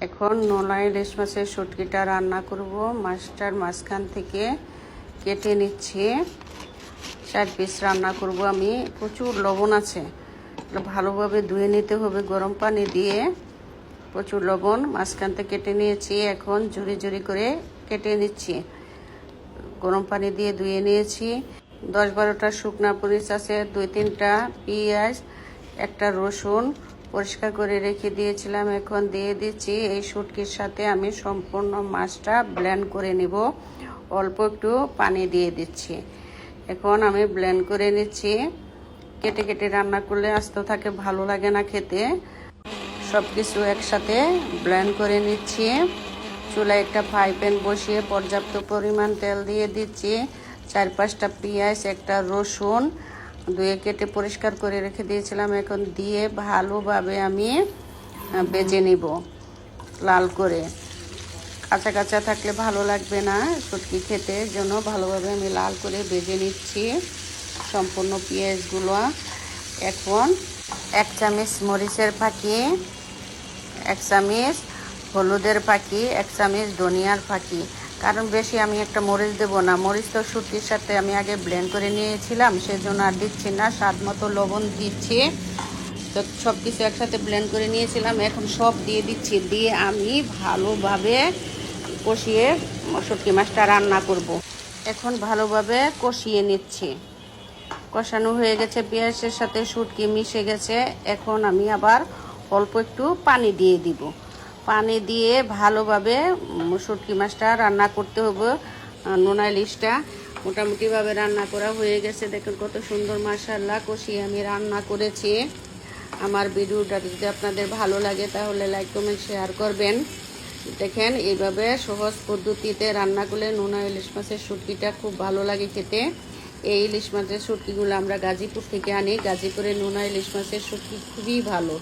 এখন নোনা ইলিশ মাছের শুটকিটা রান্না করব। মাছটার মাঝখান থেকে কেটে নিচ্ছি। 4 পিস রান্না করব আমি। প্রচুর লবণ আছে, ভালোভাবে ধুয়ে নিতে হবে গরম পানি দিয়ে। প্রচুর লবণ মাঝখান থেকে কেটে নিয়েছি। এখন ঝুরি ঝুরি করে কেটে নিচ্ছি। গরম পানি দিয়ে ধুয়ে নিয়েছি। 10-12টা শুকনা মরিচ আছে, 2-3টা পেঁয়াজ, একটা রসুন পরিষ্কার করে রেখে দিয়েছিলাম। এখন দিয়ে দিচ্ছি। এই শুটকির সাথে আমি সম্পূর্ণ মাছটা ব্লেন্ড করে নিব। অল্প একটু পানি দিয়ে দিচ্ছি। এখন আমি ব্লেন্ড করে নিচ্ছি। কেটে কেটে রান্না করলে আস্ত থাকে, ভালো লাগে না খেতে। সব কিছু একসাথে ব্লেন্ড করে নিচ্ছি। চুলায় একটা ফ্রাই প্যান বসিয়ে পর্যাপ্ত পরিমাণ তেল দিয়ে দিচ্ছি। 4-5টা পেঁয়াজ, একটা রসুন ধুয়ে কেটে পরিষ্কার করে রেখে দিয়েছিলাম। এখন দিয়ে ভালোভাবে আমি ভেজে নিব লাল করে। কাঁচা কাঁচা থাকলে ভালো লাগবে না শুটকি খেতে, জন্য ভালোভাবে আমি লাল করে ভেজে নিচ্ছি সম্পূর্ণ পেঁয়াজগুলো। এখন 1 চামচ মরিচের ফাঁকি, 1 চামচ হলুদের ফাঁকি, 1 চামচ ধনিয়ার ফাঁকি। কারণ বেশি আমি একটা মরিচ দেবো না, মরিচ তো শুটকির সাথে আমি আগে ব্লেন্ড করে নিয়েছিলাম, সেজন্য আর দিচ্ছি না। স্বাদ মতো লবণ দিচ্ছি। তো সব কিছু একসাথে ব্লেন্ড করে নিয়েছিলাম, এখন সব দিয়ে দিচ্ছি। দিয়ে আমি ভালোভাবে কষিয়ে শুটকি মাছটা রান্না করব। এখন ভালোভাবে কষিয়ে নিচ্ছি। কষানো হয়ে গেছে, পেঁয়াজের সাথে শুটকি মিশে গেছে। এখন আমি আবার অল্প একটু পানি দিয়ে দিব। পানি দিয়ে ভালোভাবে শুটকি মাছটা রান্না করতে হবে। নোনা ইলিশটা মোটামুটিভাবে রান্না করা হয়ে গেছে। দেখুন কত সুন্দর মাশাআল্লাহ কষিয়ে আমি রান্না করেছি। আমার ভিডিওটা যদি আপনাদের ভালো লাগে তাহলে লাইক কমেন্ট শেয়ার করবেন। দেখেন এইভাবে সহজ পদ্ধতিতে রান্না করলে নোনা ইলিশ মাছের শুটকিটা খুব ভালো লাগে খেতে। এই ইলিশ মাছের শুটকিগুলো আমরা গাজীপুর থেকে আনি। গাজীপুরের নোনা ইলিশ মাছের শুটকি খুবই ভালো।